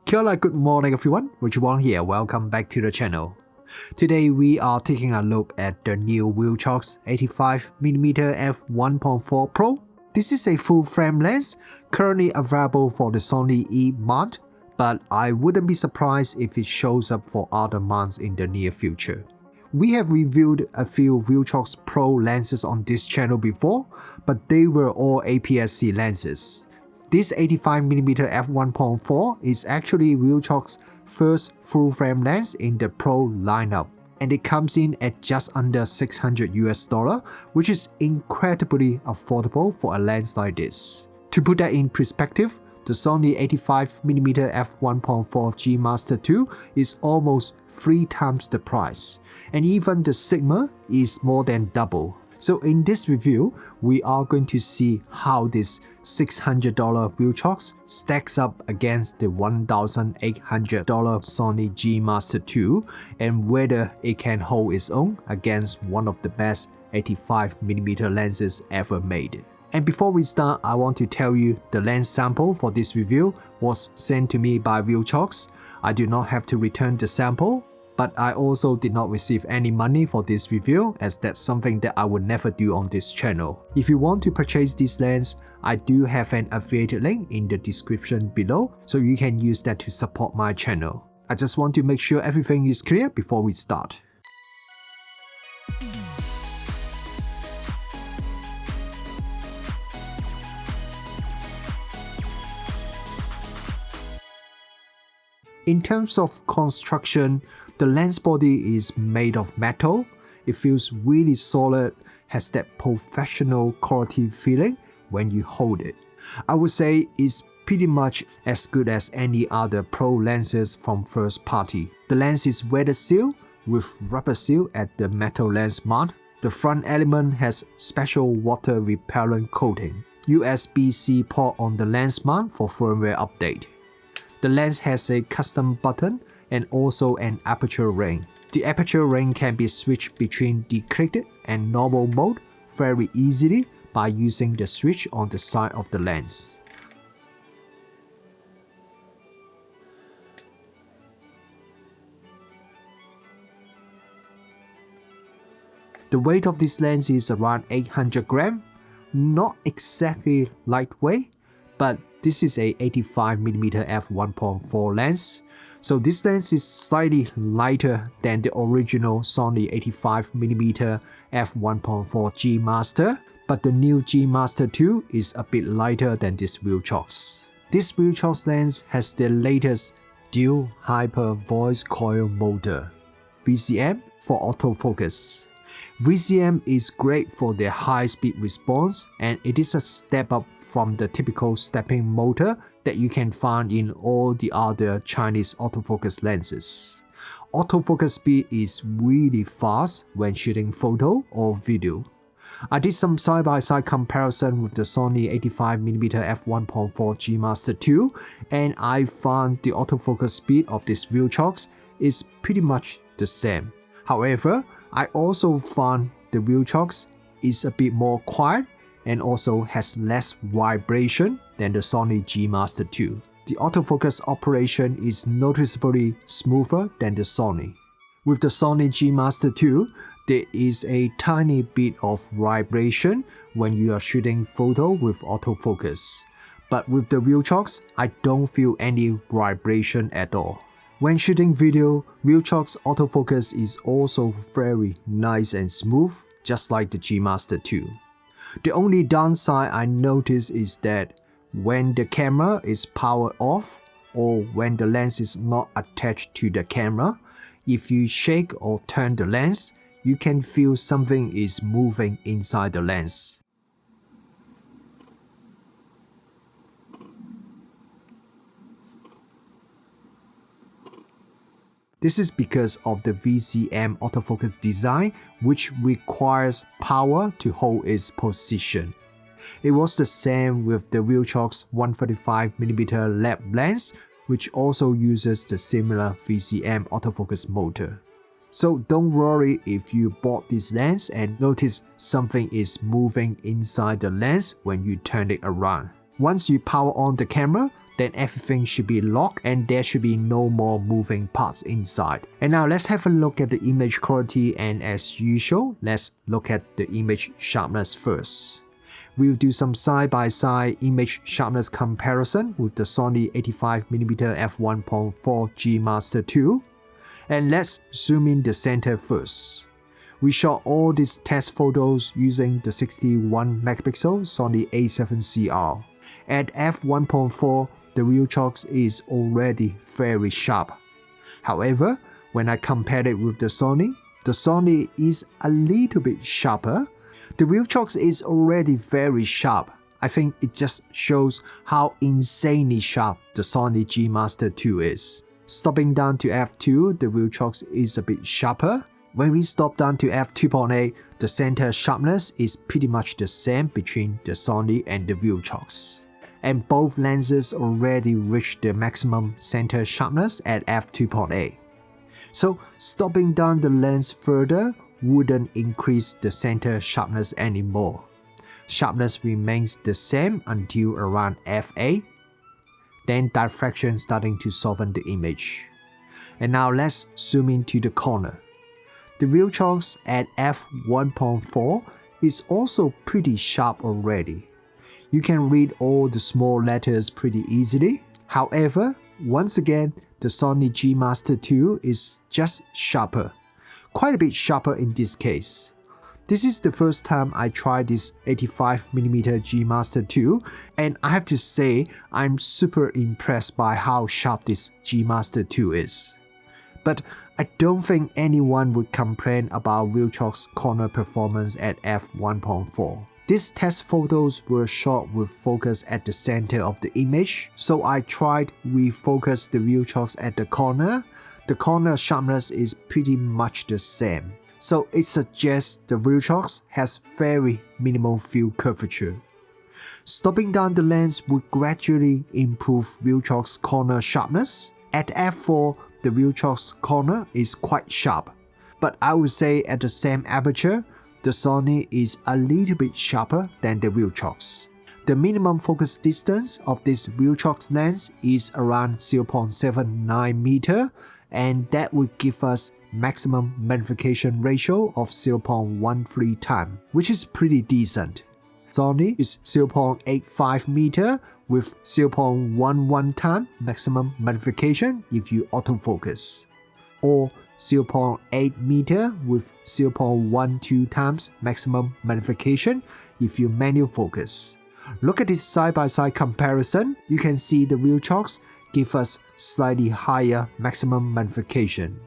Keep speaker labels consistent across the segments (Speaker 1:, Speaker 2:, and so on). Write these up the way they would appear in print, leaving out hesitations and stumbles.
Speaker 1: Kia ora, good morning everyone, Richard here, welcome back to the channel. Today we are taking a look at the new Viltrox 85mm f1.4 Pro. This is a full frame lens, currently available for the Sony E mount, but I wouldn't be surprised if it shows up for other mounts in the near future. We have reviewed a few Viltrox Pro lenses on this channel before, but they were all APS-C lenses. This 85mm f1.4 is actually Viltrox's first full-frame lens in the Pro lineup, and it comes in at just under $600, which is incredibly affordable for a lens like this. To put that in perspective, the Sony 85mm f1.4 G Master 2 is almost 3 times the price, and even the Sigma is more than double. So in this review, we are going to see how this $600 Viltrox stacks up against the $1,800 Sony G Master 2 and whether it can hold its own against one of the best 85mm lenses ever made. And before we start, I want to tell you the lens sample for this review was sent to me by Viltrox. I do not have to return the sample, but I also did not receive any money for this review, as that's something that I would never do on this channel. If you want to purchase this lens, I do have an affiliate link in the description below, so you can use that to support my channel. I just want to make sure everything is clear before we start. In terms of construction, the lens body is made of metal. It feels really solid, has that professional quality feeling when you hold it. I would say it's pretty much as good as any other Pro lenses from first party. The lens is weather sealed with rubber seal at the metal lens mount. The front element has special water repellent coating. USB-C port on the lens mount for firmware update. The lens has a custom button and also an aperture ring. The aperture ring can be switched between decreased and normal mode very easily by using the switch on the side of the lens. The weight of this lens is around 800 grams, not exactly lightweight, but this is a 85mm f1.4 lens, so this lens is slightly lighter than the original Sony 85mm f1.4 G Master, but the new G Master 2 is a bit lighter than this Viltrox. This Viltrox lens has the latest dual hyper voice coil motor, VCM for autofocus. VCM is great for their high-speed response, and it is a step up from the typical stepping motor that you can find in all the other Chinese autofocus lenses. Autofocus speed is really fast when shooting photo or video. I did some side-by-side comparison with the Sony 85mm f1.4 G Master 2, and I found the autofocus speed of this Viltrox is pretty much the same. However, I also found the Viltrox is a bit more quiet and also has less vibration than the Sony G Master 2. The autofocus operation is noticeably smoother than the Sony. With the Sony G Master 2, there is a tiny bit of vibration when you are shooting photo with autofocus. But with the Viltrox, I don't feel any vibration at all. When shooting video, Viltrox autofocus is also very nice and smooth, just like the G Master 2. The only downside I notice is that when the camera is powered off or when the lens is not attached to the camera, if you shake or turn the lens, you can feel something is moving inside the lens. This is because of the VCM autofocus design, which requires power to hold its position. It was the same with the Viltrox 135mm lab lens, which also uses the similar VCM autofocus motor. So don't worry if you bought this lens and notice something is moving inside the lens when you turn it around. Once you power on the camera, then everything should be locked and there should be no more moving parts inside. And now let's have a look at the image quality, and as usual, let's look at the image sharpness first. We'll do some side-by-side image sharpness comparison with the Sony 85mm f1.4 G Master 2. And let's zoom in the center first. We shot all these test photos using the 61MP Sony a7CR. At f1.4, the Viltrox is already very sharp. However, when I compared it with the Sony is a little bit sharper. The Viltrox is already very sharp. I think it just shows how insanely sharp the Sony G Master 2 is. Stopping down to f2, the Viltrox is a bit sharper. When we stop down to f2.8, the center sharpness is pretty much the same between the Sony and the Viltrox. And both lenses already reached the maximum center sharpness at f2.8. So stopping down the lens further wouldn't increase the center sharpness anymore. Sharpness remains the same until around f8. Then diffraction starting to soften the image. And now let's zoom into the corner. The Viltrox at f1.4 is also pretty sharp already. You can read all the small letters pretty easily. However, once again, the Sony G Master 2 is just sharper. Quite a bit sharper in this case. This is the first time I tried this 85mm G Master 2, and I have to say I'm super impressed by how sharp this G Master 2 is. But I don't think anyone would complain about Viltrox corner performance at f1.4. These test photos were shot with focus at the center of the image, so I tried refocus the Viltrox at the corner. The corner sharpness is pretty much the same, so it suggests the Viltrox has very minimal field curvature. Stopping down the lens would gradually improve Viltrox corner sharpness. At f4, the Viltrox corner is quite sharp, but I would say at the same aperture, the Sony is a little bit sharper than the Viltrox. The minimum focus distance of this Viltrox lens is around 0.79 meter, and that would give us maximum magnification ratio of 0.13 times, which is pretty decent. Sony is 0.85 meter with 0.11 times maximum magnification if you autofocus, or 0.8 meter with 0.12 times maximum magnification if you manual focus. Look at this side-by-side comparison. You can see the Viltrox give us slightly higher maximum magnification.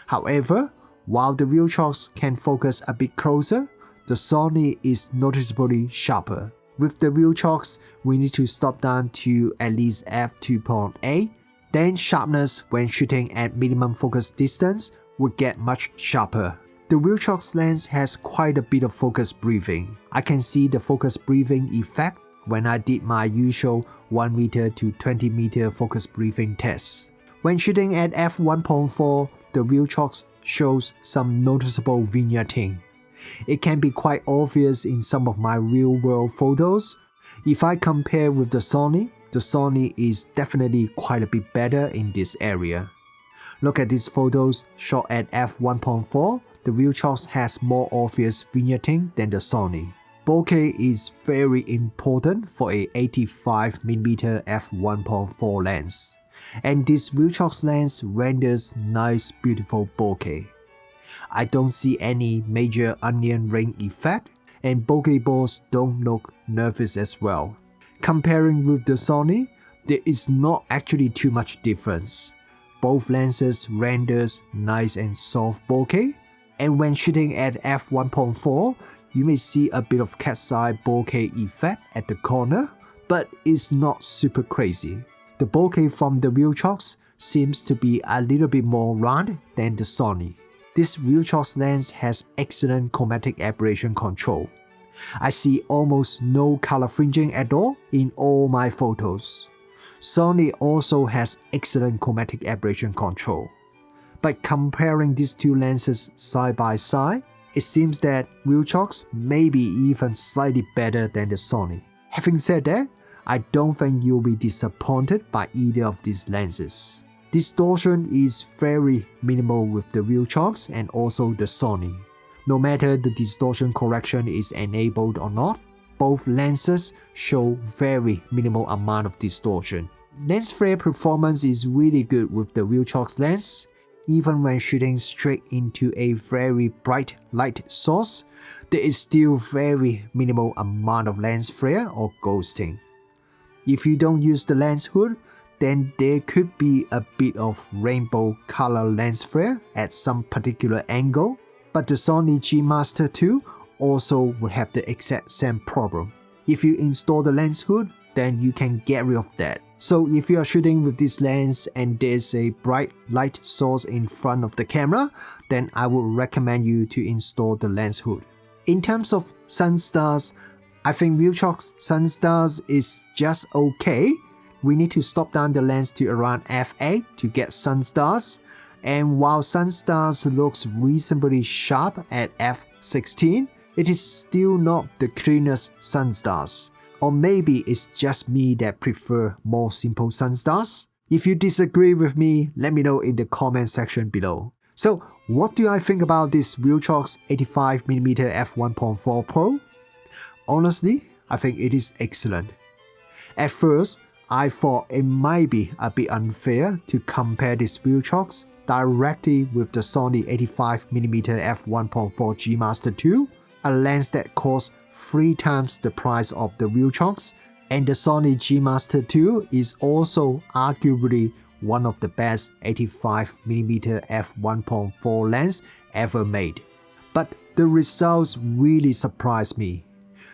Speaker 1: However, while the Viltrox can focus a bit closer, the Sony is noticeably sharper. With the Viltrox, we need to stop down to at least f2.8. Then sharpness when shooting at minimum focus distance would get much sharper. The Viltrox lens has quite a bit of focus breathing. I can see the focus breathing effect when I did my usual 1 meter to 20 meter focus breathing test. When shooting at f1.4, the Viltrox shows some noticeable vignetting. It can be quite obvious in some of my real-world photos. If I compare with the Sony is definitely quite a bit better in this area. Look at these photos shot at f1.4, the Viltrox has more obvious vignetting than the Sony. Bokeh is very important for a 85mm f1.4 lens, and this Viltrox lens renders nice beautiful bokeh. I don't see any major onion ring effect, and bokeh balls don't look nervous as well. Comparing with the Sony, there is not actually too much difference. Both lenses renders nice and soft bokeh, and when shooting at f1.4, you may see a bit of cat's eye bokeh effect at the corner, but it's not super crazy. The bokeh from the Viltrox seems to be a little bit more round than the Sony. This Viltrox lens has excellent chromatic aberration control. I see almost no color fringing at all in all my photos. Sony also has excellent chromatic aberration control. But comparing these two lenses side by side, it seems that Viltrox may be even slightly better than the Sony. Having said that, I don't think you'll be disappointed by either of these lenses. Distortion is very minimal with the Viltrox and also the Sony. No matter the distortion correction is enabled or not, both lenses show very minimal amount of distortion. Lens flare performance is really good with the Viltrox lens. Even when shooting straight into a very bright light source, there is still very minimal amount of lens flare or ghosting. If you don't use the lens hood, then there could be a bit of rainbow color lens flare at some particular angle, but the Sony G Master 2 also would have the exact same problem. If you install the lens hood, then you can get rid of that. So if you are shooting with this lens and there's a bright light source in front of the camera, then I would recommend you to install the lens hood. In terms of sun stars, I think Viltrox sun stars is just okay. We need to stop down the lens to around f8 to get sun stars. And while sun stars looks reasonably sharp at f16, it is still not the cleanest sun stars. Or maybe it's just me that prefer more simple sun stars. If you disagree with me, let me know in the comment section below. So what do I think about this Viltrox 85mm f1.4 Pro? Honestly, I think it is excellent. At first, I thought it might be a bit unfair to compare this Viltrox directly with the Sony 85mm f1.4 G Master 2, a lens that costs 3 times the price of the Viltrox, and the Sony G Master 2 is also arguably one of the best 85mm f1.4 lens ever made. But the results really surprised me.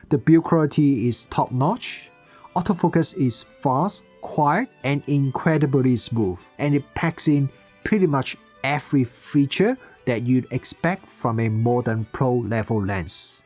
Speaker 1: The build quality is top notch, autofocus is fast, quiet, and incredibly smooth, and it packs in pretty much every feature that you'd expect from a modern pro level lens.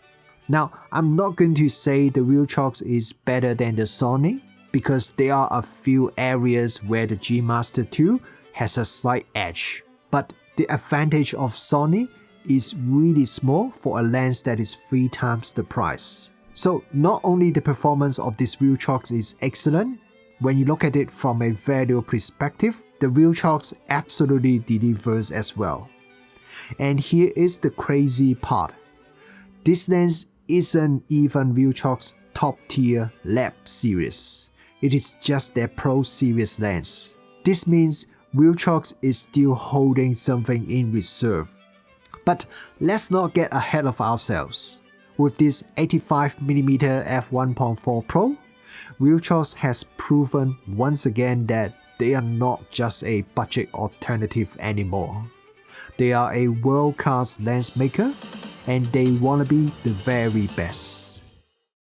Speaker 1: Now, I'm not going to say the Viltrox is better than the Sony, because there are a few areas where the G Master 2 has a slight edge. But the advantage of Sony is really small for a lens that is 3 times the price. So not only the performance of this Viltrox is excellent, when you look at it from a value perspective, the Viltrox absolutely delivers as well. And here is the crazy part. This lens isn't even Viltrox top tier lab series. It is just their pro series lens. This means Viltrox is still holding something in reserve. But let's not get ahead of ourselves. With this 85mm f1.4 Pro, Viltrox has proven once again that they are not just a budget alternative anymore. They are a world-class lens maker, and they wanna be the very best.